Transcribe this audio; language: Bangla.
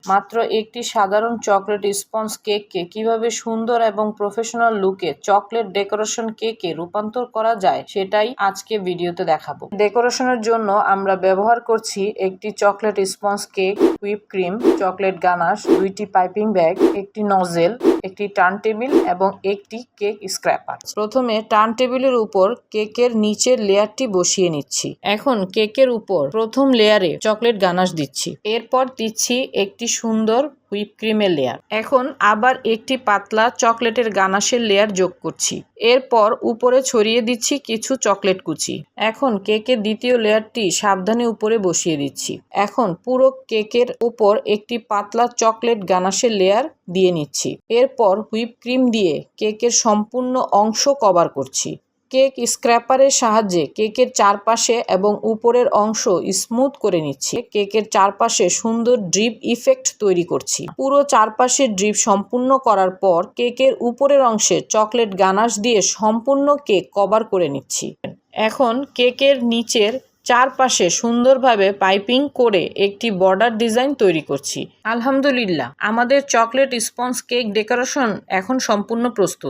মাত্র একটি সাধারণ চকলেট স্পঞ্জ কেককে কিভাবে সুন্দর এবং প্রফেশনাল লুকে চকলেট ডেকোরেশন কেকে রূপান্তর করা যায় সেটাই আজকে ভিডিওতে দেখাবো। ডেকোরেশনের জন্য আমরা ব্যবহার করছি একটি chocolate sponge cake, whip cream, chocolate ganache, 2টি পাইপিং ব্যাগ, একটি নজেল, একটি টার্ন টেবিল এবং একটি কেক স্ক্র্যাপার। প্রথমে টার্ন টেবিলের উপর কেকের নিচের লেয়ারটি বসিয়ে নিচ্ছি। এখন কেকের উপর প্রথম লেয়ারে চকলেট গানাশ দিচ্ছি, এরপর দিচ্ছি একটি সুন্দর হুইপ ক্রিমের লেয়ার। এখন আবার একটি পাতলা চকলেটের গানাশের লেয়ার যোগ করছি, এরপর উপরে ছড়িয়ে দিচ্ছি কিছু চকলেট কুচি। এখন কেকের দ্বিতীয় লেয়ারটি সাবধানে উপরে বসিয়ে দিচ্ছি। এখন পুরো কেকের উপর একটি পাতলা চকলেট গানাশের লেয়ার দিয়ে নিচ্ছি, এরপর হুইপ ক্রিম দিয়ে কেকের সম্পূর্ণ অংশ কভার করছি। কেক স্ক্র্যাপারের সাহায্যে কেকের চারপাশে এবং উপরের অংশ স্মুথ করে নিচ্ছি। কেকের চারপাশে সুন্দর ড্রিপ ইফেক্ট তৈরি করছি। পুরো চারপাশে ড্রিপ সম্পূর্ণ করার পর কেকের উপরের অংশে চকলেট গানাশ দিয়ে সম্পূর্ণ কেক কভার করে নিচ্ছি। এখন কেকের নিচের চারপাশে সুন্দরভাবে পাইপিং করে একটি বর্ডার ডিজাইন তৈরি করছি। আলহামদুলিল্লাহ, আমাদের চকলেট স্পঞ্জ কেক ডেকোরেশন এখন সম্পূর্ণ প্রস্তুত।